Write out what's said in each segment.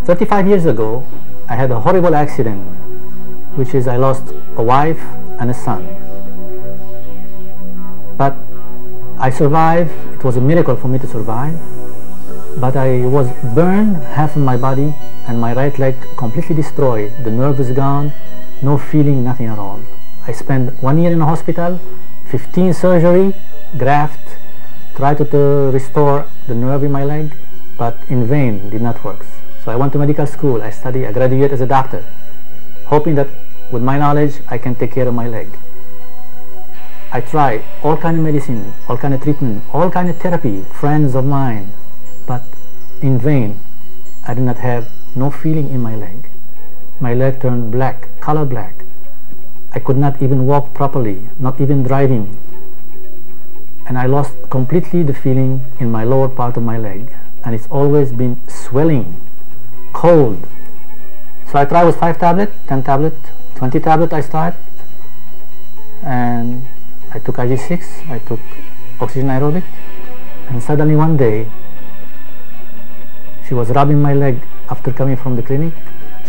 35 years ago, I had a horrible accident, which is I lost a wife and a son. But I survived. It was a miracle for me to survive. But I was burned half of my body and my right leg completely destroyed. The nerve is gone, no feeling, nothing at all. I spent 1 year in the hospital, 15 surgery, graft, tried to restore the nerve in my leg, but in vain, did not work. So I went to medical school, I studied, I graduated as a doctor, hoping that with my knowledge I can take care of my leg. I tried all kind of medicine, all kind of treatment, all kind of therapy, friends of mine, but in vain. I did not have no feeling in my leg. My leg turned black, color black. I could not even walk properly, not even driving. And I lost completely the feeling in my lower part of my leg. And it's always been swelling, cold. So I tried with 5 tablets, 10 tablets, 20 tablets I started. And I took IG6, I took oxygen aerobic. And suddenly one day, she was rubbing my leg after coming from the clinic.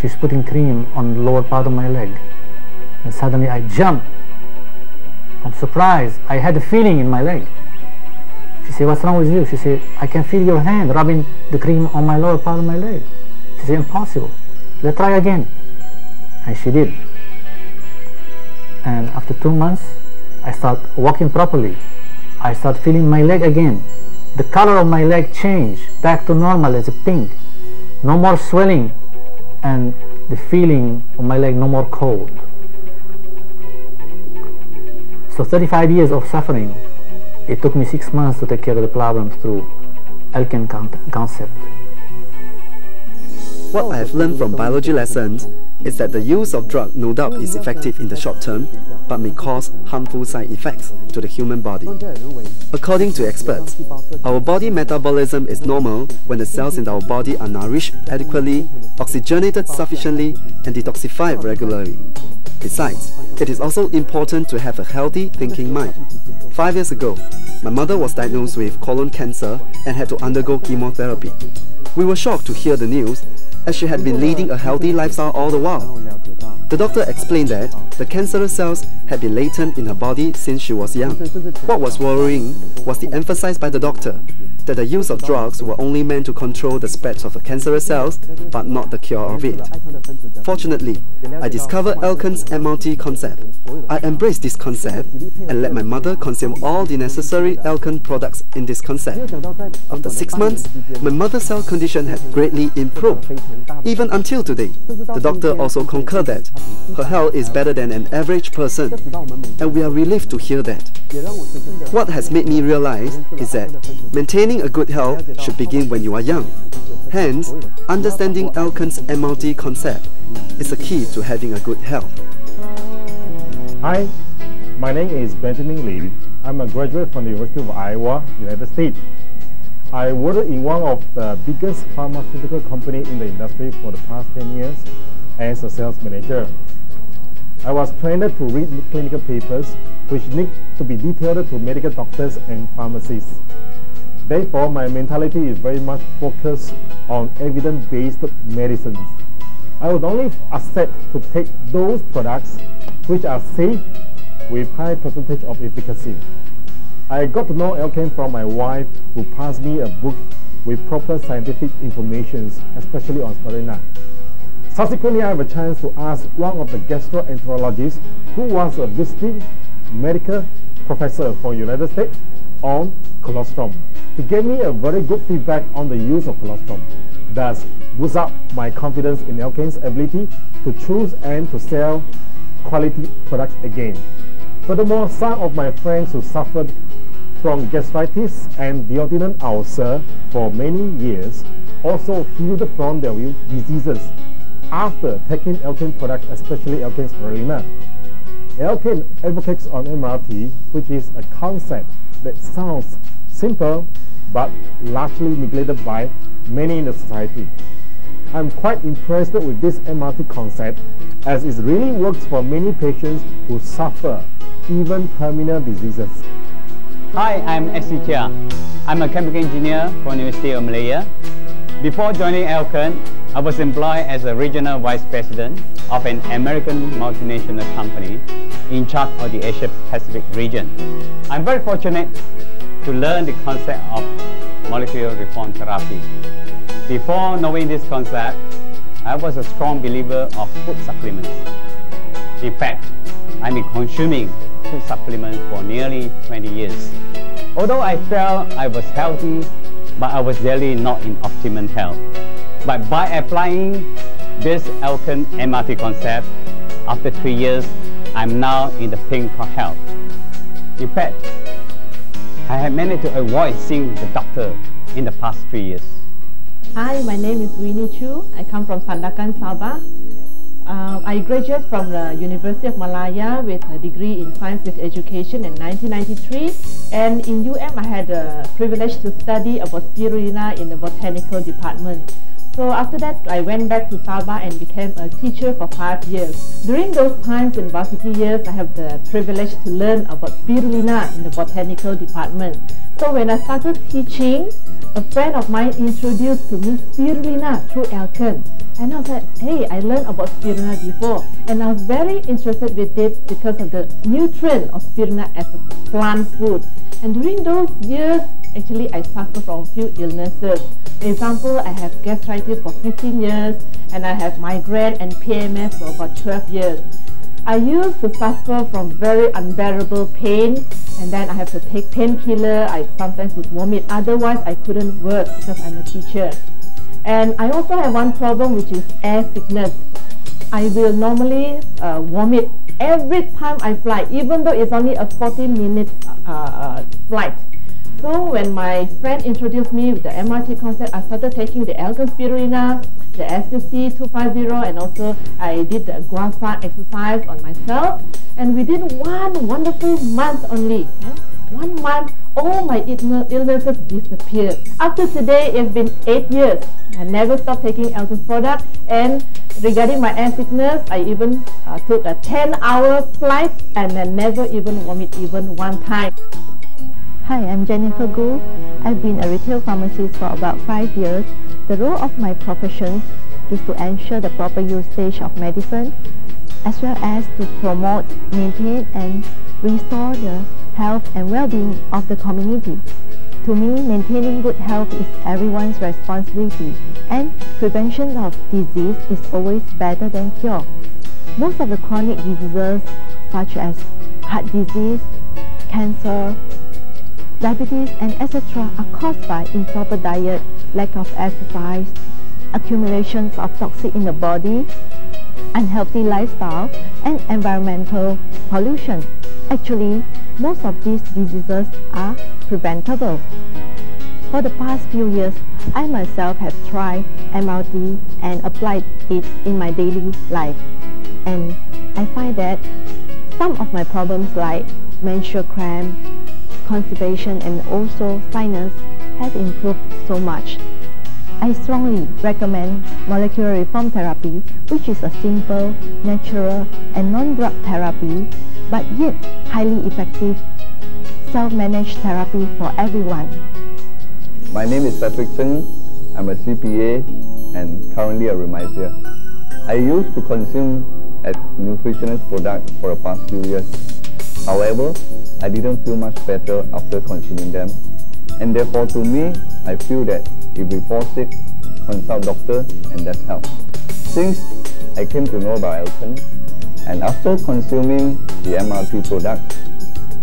She's putting cream on the lower part of my leg. And suddenly I jumped. I'm surprised. I had a feeling in my leg. She said, "What's wrong with you?" She said, "I can feel your hand rubbing the cream on my lower part of my leg." She said, "Impossible. Let's try again." And she did. And after 2 months, I started walking properly. I started feeling my leg again. The color of my leg changed back to normal as a pink. No more swelling, and the feeling of my leg no more cold. So 35 years of suffering. It took me 6 months to take care of the problem through Alkane concept. What I have learned from biology lessons is that the use of drug no doubt is effective in the short term, but may cause harmful side effects to the human body. According to experts, our body metabolism is normal when the cells in our body are nourished adequately, oxygenated sufficiently, and detoxified regularly. Besides, it is also important to have a healthy thinking mind. 5 years ago, my mother was diagnosed with colon cancer and had to undergo chemotherapy. We were shocked to hear the news, as she had been leading a healthy lifestyle all the while. The doctor explained that the cancerous cells had been latent in her body since she was young. What was worrying was the emphasis by the doctor that the use of drugs were only meant to control the spread of the cancerous cells, but not the cure of it. Fortunately, I discovered Alkane's MRT concept. I embraced this concept and let my mother consume all the necessary Alkane products in this concept. After 6 months, my mother's cell condition had greatly improved. Even until today, the doctor also concurred that her health is better than an average person, and we are relieved to hear that. What has made me realize is that maintaining a good health should begin when you are young. Hence, understanding Alkane's MRT concept is a key to having a good health. Hi, my name is Benjamin Lee. I'm a graduate from the University of Iowa, United States. I worked in one of the biggest pharmaceutical companies in the industry for the past 10 years as a sales manager. I was trained to read clinical papers which need to be detailed to medical doctors and pharmacists. Therefore, my mentality is very much focused on evidence-based medicines. I would only accept to take those products which are safe with high percentage of efficacy. I got to know Alkane from my wife, who passed me a book with proper scientific information, especially on spirulina. Subsequently, I have a chance to ask one of the gastroenterologists who was a visiting medical professor from the United States on colostrum. He gave me a very good feedback on the use of colostrum, thus boost up my confidence in Alkane's ability to choose and to sell quality products again. Furthermore, some of my friends who suffered from gastritis and duodenal ulcer for many years also healed from their diseases after taking Alkane products, especially Alkane spirulina. Alkane advocates on MRT, which is a concept that sounds simple but largely neglected by many in the society. I'm quite impressed with this MRT concept, as it really works for many patients who suffer even terminal diseases. Hi, I'm S.C. Chia. I'm a chemical engineer from the University of Malaya. Before joining Alkane, I was employed as a regional vice president of an American multinational company in charge of the Asia Pacific region. I'm very fortunate to learn the concept of molecular reform therapy. Before knowing this concept, I was a strong believer of food supplements. In fact, I've been consuming food supplements for nearly 20 years. Although I felt I was healthy, but I was really not in optimum health. But by applying this elegant MRT concept, after 3 years, I'm now in the pink of health. In fact, I have managed to avoid seeing the doctor in the past 3 years. Hi, my name is Winnie Chu. I come from Sandakan, Sabah. I graduated from the University of Malaya with a degree in Science with Education in 1993, and in UM I had the privilege to study about spirulina in the botanical department. So after that, I went back to Sabah and became a teacher for 5 years. During those times in varsity years, I have the privilege to learn about spirulina in the botanical department. So when I started teaching, a friend of mine introduced to me spirulina through Elkin. And I was like, hey, I learned about spirulina before. And I was very interested with it because of the nutrient of spirulina as a plant food. And during those years, actually I suffered from a few illnesses. For example, I have gastritis for 15 years, and I have migraine and PMS for about 12 years. I used to suffer from very unbearable pain, and then I have to take painkiller. I sometimes would vomit, otherwise I couldn't work because I'm a teacher. And I also have one problem, which is air sickness. I will normally vomit every time I fly, even though it's only a 40-minute flight. So when my friend introduced me with the MRT concept, I started taking the Elkin spirulina, the STC 250, and also I did the guasa exercise on myself. And within one wonderful month only, 1 month, all my illnesses disappeared. After today, it's been 8 years. I never stopped taking Elkin's product. And regarding my air sickness, I even took a 10-hour flight and I never even vomit even one time. Hi, I'm Jennifer Gu. I've been a retail pharmacist for about 5 years. The role of my profession is to ensure the proper usage of medicine, as well as to promote, maintain, and restore the health and well-being of the community. To me, maintaining good health is everyone's responsibility, and prevention of disease is always better than cure. Most of the chronic diseases, such as heart disease, cancer, diabetes, and etc. are caused by improper diet, lack of exercise, accumulations of toxins in the body, unhealthy lifestyle, and environmental pollution. Actually, most of these diseases are preventable. For the past few years, I myself have tried MRT and applied it in my daily life. And I find that some of my problems like menstrual cramp, constipation, and also sinus have improved so much. I strongly recommend molecular reform therapy, which is a simple, natural, and non-drug therapy, but yet highly effective self-managed therapy for everyone. My name is Patrick Cheng. I'm a CPA and currently a remisier. I used to consume a nutritionist product for the past few years. However, I didn't feel much better after consuming them, and therefore to me, I feel that if we fall sick, consult doctor, and that's help. Since I came to know about Elkin, and after consuming the MRT product,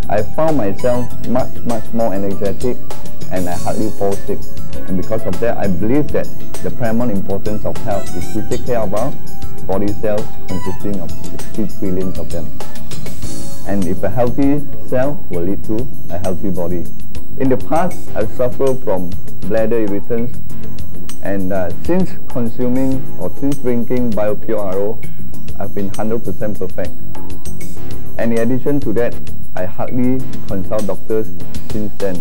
I found myself much more energetic, and I hardly fall sick. And because of that, I believe that the paramount importance of health is to take care of our body cells consisting of 60 trillion of them. And if a healthy cell will lead to a healthy body. In the past, I've suffered from bladder irritants, and since consuming or since drinking BioPure RO, I've been 100% perfect. And in addition to that, I hardly consult doctors since then.